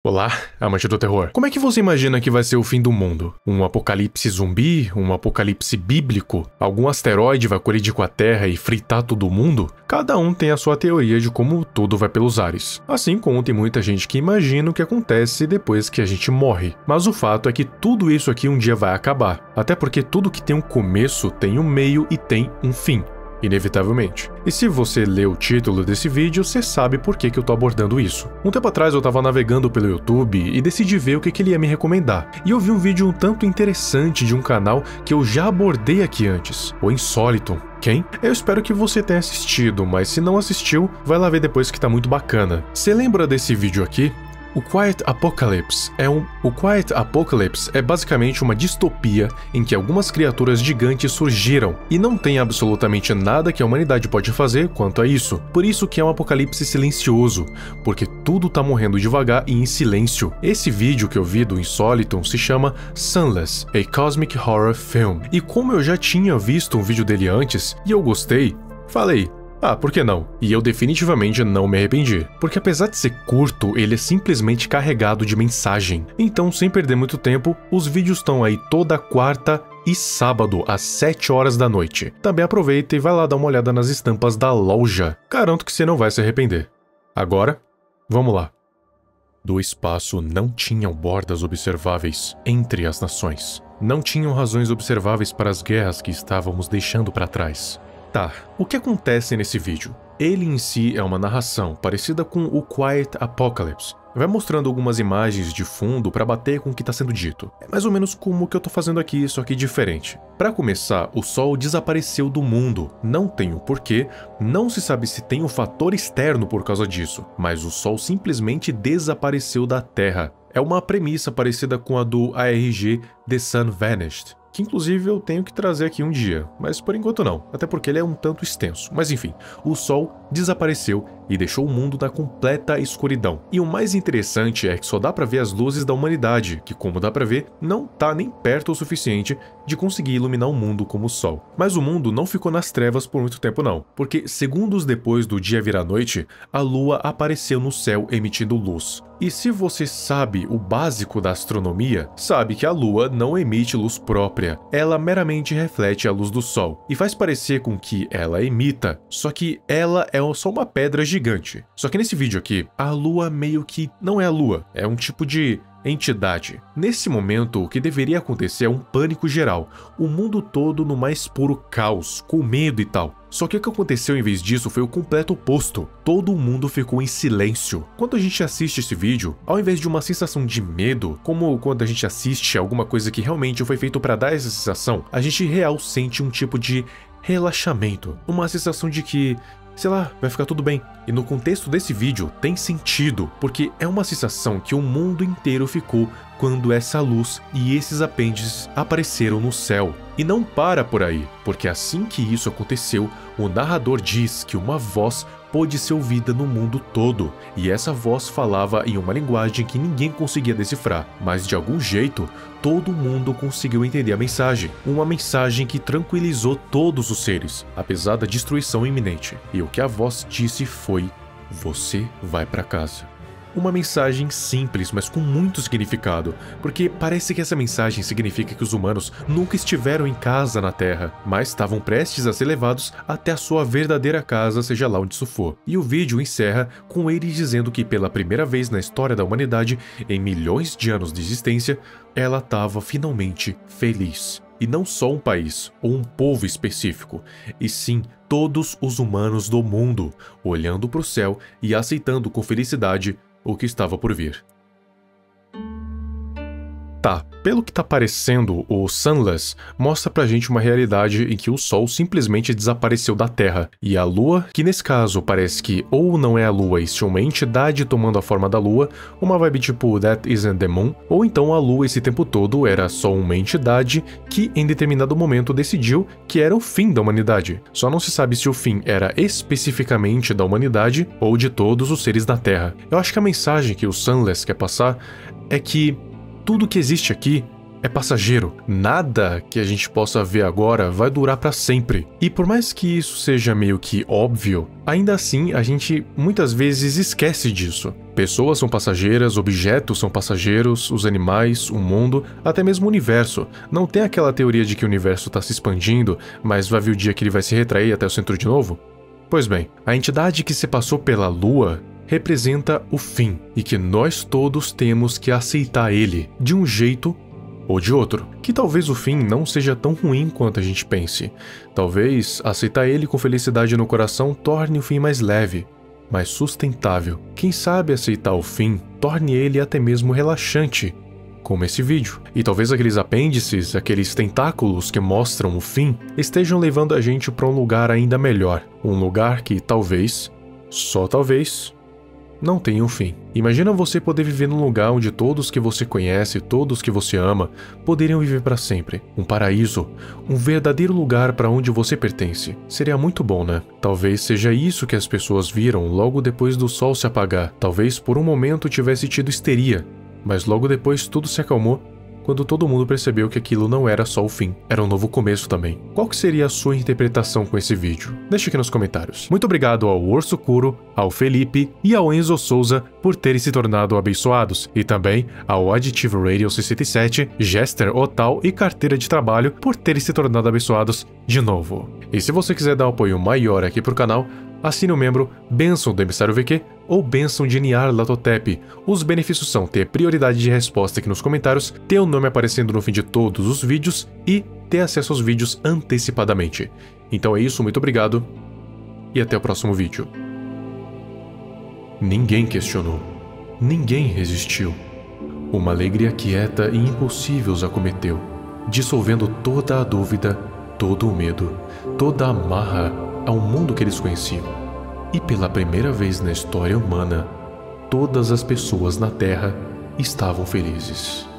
Olá, amante do terror. Como é que você imagina que vai ser o fim do mundo? Um apocalipse zumbi? Um apocalipse bíblico? Algum asteroide vai colidir com a Terra e fritar todo mundo? Cada um tem a sua teoria de como tudo vai pelos ares. Assim como tem muita gente que imagina o que acontece depois que a gente morre. Mas o fato é que tudo isso aqui um dia vai acabar. Até porque tudo que tem um começo tem um meio e tem um fim. Inevitavelmente. E se você lê o título desse vídeo, você sabe por que eu tô abordando isso. Um tempo atrás eu tava navegando pelo YouTube e decidi ver o que ele ia me recomendar. E eu vi um vídeo um tanto interessante de um canal que eu já abordei aqui antes, o Insólito. Quem? Eu espero que você tenha assistido, mas se não assistiu, vai lá ver depois que tá muito bacana. Você lembra desse vídeo aqui? O Quiet Apocalypse é basicamente uma distopia em que algumas criaturas gigantes surgiram e não tem absolutamente nada que a humanidade pode fazer quanto a isso. Por isso que é um apocalipse silencioso, porque tudo tá morrendo devagar e em silêncio. Esse vídeo que eu vi do Insólito se chama Sunless, a Cosmic Horror Film. E como eu já tinha visto um vídeo dele antes e eu gostei, falei, por que não? E eu definitivamente não me arrependi, porque apesar de ser curto, ele é simplesmente carregado de mensagem. Então, sem perder muito tempo, os vídeos estão aí toda quarta e sábado às 7 horas da noite. Também aproveita e vai lá dar uma olhada nas estampas da loja. Garanto que você não vai se arrepender. Agora, vamos lá. Do espaço não tinham bordas observáveis entre as nações. Não tinham razões observáveis para as guerras que estávamos deixando para trás. Tá, o que acontece nesse vídeo? Ele em si é uma narração parecida com o Quiet Apocalypse. Vai mostrando algumas imagens de fundo para bater com o que está sendo dito. É mais ou menos como o que eu tô fazendo aqui, só que diferente. Para começar, o Sol desapareceu do mundo. Não tem o porquê, não se sabe se tem um fator externo por causa disso, mas o Sol simplesmente desapareceu da Terra. É uma premissa parecida com a do ARG The Sun Vanished, que inclusive eu tenho que trazer aqui um dia, mas por enquanto não, até porque ele é um tanto extenso. Mas enfim, o Sol desapareceu e deixou o mundo na completa escuridão. E o mais interessante é que só dá pra ver as luzes da humanidade, que como dá pra ver, não tá nem perto o suficiente de conseguir iluminar o mundo como o Sol. Mas o mundo não ficou nas trevas por muito tempo não, porque segundos depois do dia virar noite, a Lua apareceu no céu emitindo luz. E se você sabe o básico da astronomia, sabe que a Lua não emite luz própria, ela meramente reflete a luz do Sol, e faz parecer com que ela emita, só que ela é só uma pedra gigante. Só que nesse vídeo aqui, a Lua meio que não é a Lua, é um tipo de entidade. Nesse momento, o que deveria acontecer é um pânico geral, o mundo todo no mais puro caos, com medo e tal. Só que o que aconteceu em vez disso foi o completo oposto. Todo mundo ficou em silêncio. Quando a gente assiste esse vídeo, ao invés de uma sensação de medo, como quando a gente assiste alguma coisa que realmente foi feito para dar essa sensação, a gente real sente um tipo de relaxamento, uma sensação de que, sei lá, vai ficar tudo bem. E no contexto desse vídeo tem sentido, porque é uma sensação que o mundo inteiro ficou quando essa luz e esses apêndices apareceram no céu. E não para por aí, porque assim que isso aconteceu, o narrador diz que uma voz pôde ser ouvida no mundo todo, e essa voz falava em uma linguagem que ninguém conseguia decifrar, mas de algum jeito, todo mundo conseguiu entender a mensagem, uma mensagem que tranquilizou todos os seres, apesar da destruição iminente. E o que a voz disse foi: você vai para casa. Uma mensagem simples, mas com muito significado, porque parece que essa mensagem significa que os humanos nunca estiveram em casa na Terra, mas estavam prestes a ser levados até a sua verdadeira casa, seja lá onde isso for. E o vídeo encerra com eles dizendo que pela primeira vez na história da humanidade, em milhões de anos de existência, ela estava finalmente feliz. E não só um país ou um povo específico, e sim todos os humanos do mundo, olhando para o céu e aceitando com felicidade o que estava por vir. Tá, pelo que tá parecendo, o Sunless mostra pra gente uma realidade em que o Sol simplesmente desapareceu da Terra, e a Lua, que nesse caso parece que ou não é a Lua e sim uma entidade tomando a forma da Lua, uma vibe tipo That Isn't the Moon, ou então a Lua esse tempo todo era só uma entidade que em determinado momento decidiu que era o fim da humanidade. Só não se sabe se o fim era especificamente da humanidade ou de todos os seres da Terra. Eu acho que a mensagem que o Sunless quer passar é que tudo que existe aqui é passageiro. Nada que a gente possa ver agora vai durar para sempre. E por mais que isso seja meio que óbvio, ainda assim a gente muitas vezes esquece disso. Pessoas são passageiras, objetos são passageiros, os animais, o mundo, até mesmo o universo. Não tem aquela teoria de que o universo está se expandindo, mas vai vir o dia que ele vai se retrair até o centro de novo? Pois bem, a entidade que se passou pela Lua representa o fim, e que nós todos temos que aceitar ele, de um jeito ou de outro. Que talvez o fim não seja tão ruim quanto a gente pense. Talvez aceitar ele com felicidade no coração torne o fim mais leve, mais sustentável. Quem sabe aceitar o fim torne ele até mesmo relaxante, como esse vídeo. E talvez aqueles apêndices, aqueles tentáculos que mostram o fim, estejam levando a gente para um lugar ainda melhor. Um lugar que talvez, só talvez, não tem um fim. Imagina você poder viver num lugar onde todos que você conhece, todos que você ama, poderiam viver para sempre. Um paraíso, um verdadeiro lugar para onde você pertence. Seria muito bom, né? Talvez seja isso que as pessoas viram logo depois do sol se apagar. Talvez por um momento tivesse tido histeria, mas logo depois tudo se acalmou quando todo mundo percebeu que aquilo não era só o fim, era um novo começo também. Qual que seria a sua interpretação com esse vídeo? Deixe aqui nos comentários. Muito obrigado ao Urso Kuro, ao Felipe e ao Enzo Souza por terem se tornado abençoados, e também ao Additive Radio 67, Jester Otal e Carteira de Trabalho por terem se tornado abençoados de novo. E se você quiser dar um apoio maior aqui pro canal, assine o membro Bênção do Emissário VQ ou Bênção de Niar Latotep. Os benefícios são ter prioridade de resposta aqui nos comentários, ter o nome aparecendo no fim de todos os vídeos e ter acesso aos vídeos antecipadamente. Então é isso, muito obrigado e até o próximo vídeo. Ninguém questionou, ninguém resistiu. Uma alegria quieta e impossível os acometeu, dissolvendo toda a dúvida, todo o medo, toda a amarra ao mundo que eles conheciam. E pela primeira vez na história humana, todas as pessoas na Terra estavam felizes.